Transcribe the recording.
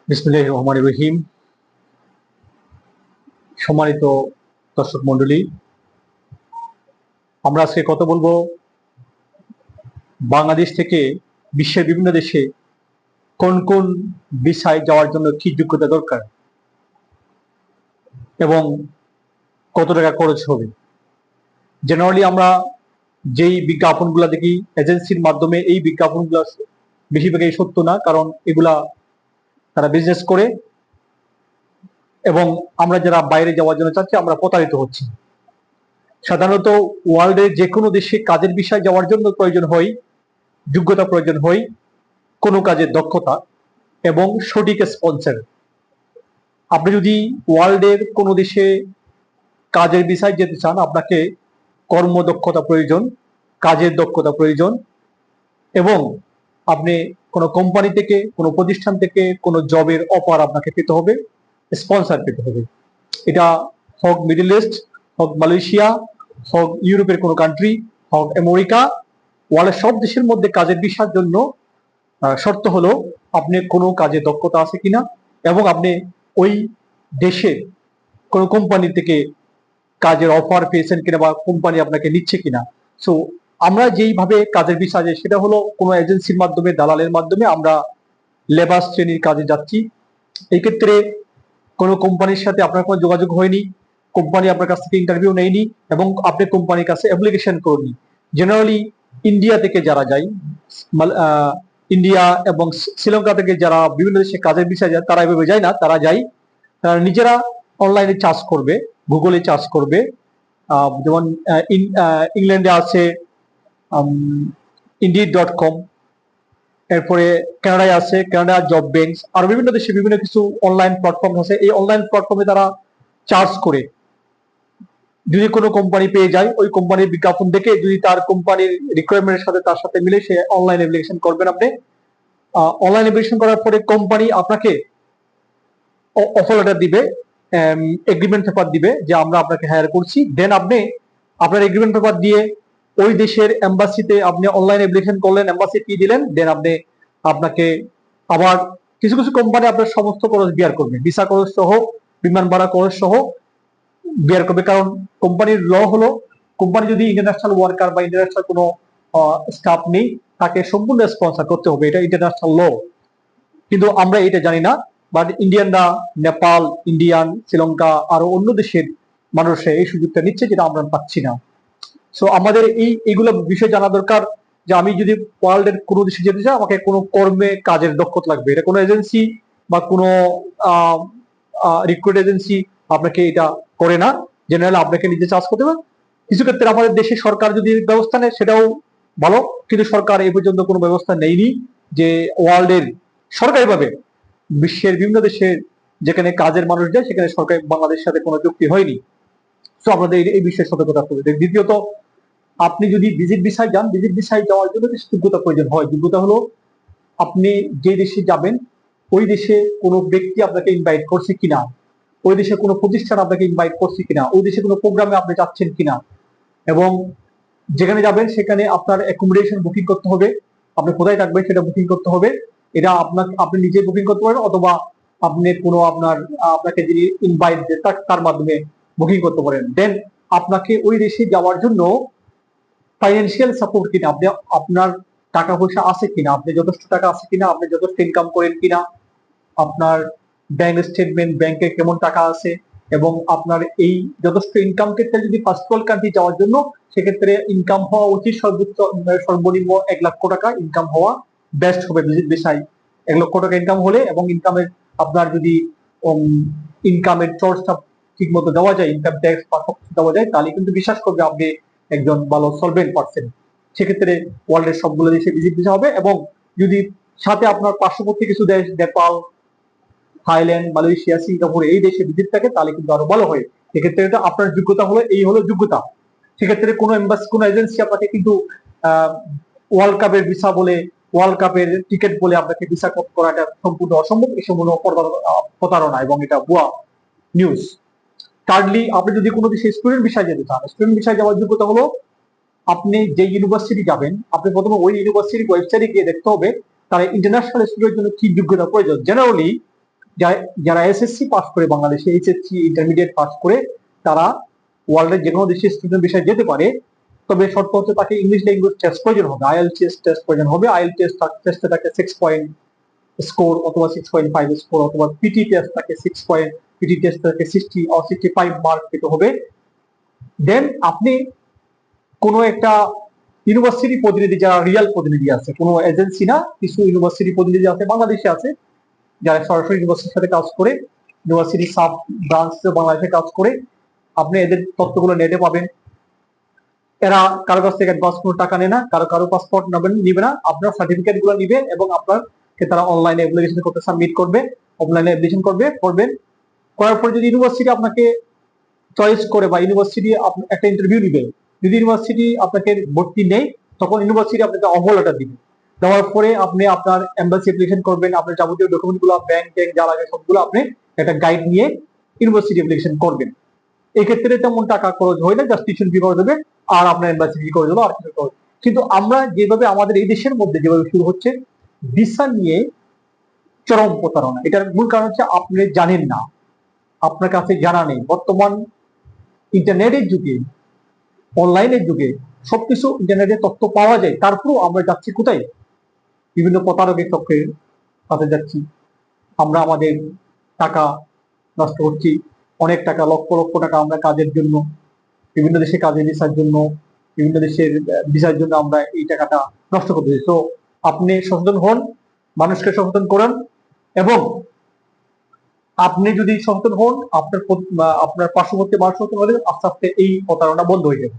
বিসমিল্লাহির রহমানির রহিম। সম্মানিত দর্শক মন্ডলী, আমরা আজকে কথা বলবো বাংলাদেশ থেকে বিশ্বের বিভিন্ন দেশে কোন কোন ভিসায় যাওয়ার জন্য কি যোগ্যতা দরকার এবং কত টাকা খরচ হবে। জেনারেলি আমরা যেই বিজ্ঞাপনগুলো দেখি এজেন্সির মাধ্যমে, এই বিজ্ঞাপনগুলো বেশিরভাগই সত্য না, কারণ এগুলা তারা বিজনেস করে এবং আমরা যারা বাইরে যাওয়ার জন্য চাচ্ছি আমরা প্রতারিত হচ্ছি। সাধারণত ওয়ার্ল্ডের যে কোনো দেশে কাজের বিষয়ে যাওয়ার জন্য প্রয়োজন হয় যোগ্যতা, প্রয়োজন হয় কোনো কাজের দক্ষতা এবং সঠিক স্পন্সর। আপনি যদি ওয়ার্ল্ডের কোনো দেশে কাজের বিষয়ে যেতে চান, আপনাকে কর্মদক্ষতা প্রয়োজন, কাজের দক্ষতা প্রয়োজন এবং আপনি কোনো কোম্পানি থেকে, কোনো প্রতিষ্ঠান থেকে কোনো জবের অফার আপনাকে পেতে হবে, স্পন্সর পেতে হবে। এটা হোক মিডল ইস্ট, হোক মালয়েশিয়া, হোক ইউরোপের কোনো কান্ট্রি, হোক আমেরিকা, ওয়ার্ল্ডের সব দেশের মধ্যে কাজের ভিসার জন্য শর্ত হলো আপনি কোনো কাজে দক্ষতা আছে কিনা এবং আপনি ওই দেশে কোনো কোম্পানি থেকে কাজের অফার পেয়েছেন কিনা বা কোম্পানি আপনাকে নিচ্ছে কিনা। সো আমরা যেইভাবে কাজের ভিসা যায় সেটা হলো কোনো এজেন্সির মাধ্যমে, দালালের মাধ্যমে আমরা লেবার শ্রেণীর কাজে যাচ্ছি। এই ক্ষেত্রে কোনো কোম্পানির সাথে আপনার কোনো যোগাযোগ হয়নি, কোম্পানি আপনার কাছ থেকে ইন্টারভিউ নেয়নি এবং আপনি কোম্পানির কাছে অ্যাপ্লিকেশন করেননি। জেনারেলি ইন্ডিয়া থেকে যারা যায়, ইন্ডিয়া এবং শ্রীলঙ্কা থেকে যারা বিভিন্ন দেশে কাজের বিষয়ে যায়, তারা এভাবে যায় না। তারা যায়, তারা নিজেরা অনলাইনে চার্জ করবে, গুগলে চার্জ করবে। যেমন ইংল্যান্ডে আছে indeed.com, এরপরে কানাডায় আছে কানাডা জব ব্যাংকস, আর বিভিন্ন দেশে বিভিন্ন কিছু অনলাইন প্ল্যাটফর্ম আছে। এই অনলাইন প্ল্যাটফর্মে তারা চার্জ করে যদি কোনো কোম্পানি পেয়ে যায়, ওই কোম্পানির বিজ্ঞাপন দেখে যদি তার কোম্পানির রিকোয়ারমেন্টের সাথে তার সাথে মিলে সে অনলাইন অ্যাপ্লিকেশন করবেন। আপনি অনলাইন অ্যাপ্লিকেশন করার পরে কোম্পানি আপনাকে অফার লেটার দিবে, এগ্রিমেন্ট পেপার দিবে যে আমরা আপনাকে হায়ার করছি। দেন আপনি আপনার এগ্রিমেন্ট পেপার দিয়ে ওই দেশের এম্বাসিতে আপনি অনলাইন অ্যাপ্লিকেশন করলেন, এম্বাসি ফি দিলেন, দেন আপনি আপনাকে আবার কিছু কিছু কোম্পানি আপনার সমস্ত খরচ বিয়ার করবে, ভিসা খরচ সহ, বিমান ভাড়া খরচ সহ বিয়ার করবে। কারণ কোম্পানির ল হলো, কোম্পানি যদি ইন্টারন্যাশনাল ওয়ার্কার বা ইন্টারন্যাশনাল কোনো স্টাফ নেই, তাকে সম্পূর্ণ স্পন্সর করতে হবে, এটা ইন্টারন্যাশনাল ল। কিন্তু আমরা এটা জানি না, বাট ইন্ডিয়ানরা, নেপাল, ইন্ডিয়ান, শ্রীলঙ্কা আরো অন্য দেশের মানুষরা এই সুযোগটা নিচ্ছে, যেটা আমরা পাচ্ছি না। সো আমাদের এইগুলো বিষয় জানা দরকার যে আমি যদি ওয়ার্ল্ডের কোনো দেশে যেতে চাই, আমাকে কোনো কর্মে কাজের দক্ষতা লাগবে। এটা কোনো এজেন্সি বা কোনো রিক্রুট এজেন্সি আপনাকে এটা করে না। জেনারেল আপনাকে নিজে চার্জ করতে হবে। কিছু ক্ষেত্রে আমাদের দেশে সরকার যদি ব্যবস্থা নেয় সেটাও ভালো, কিন্তু সরকার এই পর্যন্ত কোনো ব্যবস্থা নেয়নি যে ওয়ার্ল্ডের সরকারিভাবে বিশ্বের বিভিন্ন দেশে যেখানে কাজের মানুষ যায় সেখানে সরকার বাংলাদেশের সাথে কোনো চুক্তি হয়নি। তো আপনাদের এই বিষয়ে সতর্কতা করতে। দ্বিতীয়ত, আপনি যদি ভিজিট ভিসায় যান, ভিজিট ভিসায় যাওয়ার জন্য কিছু যোগ্যতা প্রয়োজন হয়। যোগ্যতা হলো আপনি যে দেশে যাবেন ওই দেশে কোনো ব্যক্তি আপনাকে ইনভাইট করছে কিনা, ওই দেশে কোনো প্রতিষ্ঠান আপনাকে ইনভাইট করছে কিনা, ওই দেশে কোনো প্রোগ্রামে আপনি যাচ্ছেন কিনা, এবং যেখানে যাবেন সেখানে আপনার অ্যাকোমোডেশন বুকিং করতে হবে। আপনি কোথায় থাকবেন সেটা বুকিং করতে হবে। এটা আপনি নিজে বুকিং করতে পারেন অথবা আপনি কোনো আপনাকে যিনি ইনভাইট দেন তার মাধ্যমে বুকিং করতে পারেন। দেন আপনাকে ওই দেশে যাওয়ার জন্য ফাইন্যান্সিয়াল সাপোর্ট কিনা, আপনি আপনার টাকা পয়সা আছে কিনা, আপনি যথেষ্ট টাকা আছে কিনা, আপনি যথেষ্ট ইনকাম করেন কিনা, আপনার ব্যাংক স্টেটমেন্ট, ব্যাংকে কেমন টাকা আছে, এবং আপনার এই যথেষ্ট ইনকাম ক্ষেত্রে যদি ফার্স্ট ওয়ার্ল্ড কান্ট্রি যাওয়ার জন্য সেক্ষেত্রে ইনকাম হওয়া উচিত সর্বোচ্চ সর্বনিম্ন 1,00,000 টাকা ইনকাম হওয়া বেস্ট হবে ভিজিট ভিসায়। 1,00,000 টাকা ইনকাম হলে এবং ইনকামের আপনার যদি ইনকামের সোর্সটা ঠিক মতো দেওয়া যায়, ইনকাম ট্যাক্স দেওয়া যায়, তাহলে কিন্তু বিশ্বাস করবে আপনি একজন ভালো সলভেন্ট পারসন। সেক্ষেত্রে ওয়ার্ল্ডের সবগুলো দেশে ভিজিট ভিসা হবে। এবং যদি সাথে আপনার পার্শ্ববর্তী কিছু দেশ, নেপাল, থাইল্যান্ড, মালয়েশিয়া, সিঙ্গাপুর, এই দেশে ভিজিট থাকে তাহলে কিন্তু আরো ভালো হয়। এক্ষেত্রে এটা আপনার যোগ্যতা হলো, এই হলো যোগ্যতা। সেক্ষেত্রে কোনো এম্বাসি, কোনো এজেন্সি আপনাকে কিন্তু ওয়ার্ল্ড কাপের ভিসা বলে, ওয়ার্ল্ড কাপের টিকিট বলে আপনাকে ভিসা করাটা সম্পূর্ণ অসম্ভব। এই সম্পূর্ণ প্রতারণা এবং এটা ভুয়া নিউজ। থার্ডলি, আপনি যদি কোনো দেশে স্টুডেন্ট ভিসায় যেতে চান, স্টুডেন্ট ভিসায় যাওয়ার যোগ্যতা হলো আপনি যে ইউনিভার্সিটি যাবেন, আপনি প্রথমে ওই ইউনিভার্সিটির ওয়েবসাইটে গিয়ে দেখতে হবে তারা ইন্টারন্যাশনাল স্টুডেন্টের জন্য কি যোগ্যতা প্রয়োজন। জেনারেলি যারা এসএসসি পাস করে বাংলাদেশে, এইচএসসি ইন্টারমিডিয়েট পাস করে তারা ওয়ার্ল্ডের যে কোনো দেশে স্টুডেন্ট বিষয়ে যেতে পারে। তবে শর্ত হচ্ছে তাকে ইংলিশ ল্যাঙ্গুয়েজ টেস্ট প্রয়োজন হবে, আইএলটিএস টেস্ট প্রয়োজন হবে। আইএলটিএস টেস্টে তাকে 6 পয়েন্ট স্কোর অথবা 6.5 স্কোর, অথবা পিটি টেস্ট তাকে 6 পয়েন্ট, পিটি টেস্ট তাকে 60 অর 65 মার্ক পেতে হবে। দেন আপনি কোনো একটা ইউনিভার্সিটি প্রতিনিধি, যারা রিয়াল প্রতিনিধি আছে, কোনো এজেন্সি না, কিছু ইউনিভার্সিটি প্রতিনিধি আছে বাংলাদেশে আছে, যারা সরাসরি ইউনিভার্সিটির সাথে কাজ করে, ইউনিভার্সিটি সাব ব্রাঞ্চ বাংলাদেশে কাজ করে, আপনি এদের তথ্যগুলো নেটে পাবেন। এরা কারো কাছ থেকে অ্যাডভান্স কোনো টাকা নেয় না, কারো পাসপোর্ট নিবে না, আপনার সার্টিফিকেট গুলো নিবে এবং আপনাকে তারা অনলাইনে অ্যাপ্লিকেশন করতে সাবমিট করবে, অফলাইনে অ্যাপ্লিকেশন করবেন। করার পর যদি ইউনিভার্সিটি আপনাকে চয়েস করে বা ইউনিভার্সিটি একটা ইন্টারভিউ নিবে, যদি ইউনিভার্সিটি আপনাকে ভর্তি নেই তখন ইউনিভার্সিটি আপনাকে অফার লেটার দিবে। দেওয়ার পরে আপনি আপনার এমবাসি অ্যাপ্লিকেশন করবেন, আপনার যাবতীয় ডকুমেন্ট গুলো, ব্যাংক যা লাগে সবগুলো আপনি একটা গাইড নিয়ে ইউনিভার্সিটি অ্যাপ্লিকেশন করবেন। এই ক্ষেত্রে তেমন টাকা খরচ হয় না, জাস্ট টিউশন ফি করে দেবে আর আপনার এমবাসি ফি করে দেবো, আর কিছু খরচ। কিন্তু আমরা যেভাবে আমাদের এই দেশের মধ্যে যেভাবে শুরু হচ্ছে ভিসা নিয়ে চরম প্রতারণা, এটার মূল কারণ হচ্ছে আপনি জানেন না, আপনার কাছে জানা নেই। বর্তমান ইন্টারনেটের যুগে, অনলাইনের যুগে সবকিছু ইন্টারনেটে তথ্য পাওয়া যায়, তারপরেও আমরা যাচ্ছি কোথায়? বিভিন্ন প্রতারকের চক্রের কাছে যাচ্ছি, আমরা আমাদের টাকা নষ্ট করছি, অনেক টাকা, লক্ষ লক্ষ টাকা আমরা কাজের জন্য, বিভিন্ন দেশে কাজের ভিসার জন্য, বিভিন্ন দেশের ভিসার জন্য আমরা এই টাকাটা নষ্ট করতেছি। তো আপনি সচেতন হন, মানুষকে সচেতন করেন, এবং আপনি যদি সচেতন হন, আপনার পার্শ্ববর্তী মানুষ সচেতন হলে আস্তে আস্তে এই প্রতারণা বন্ধ হয়ে যাবে।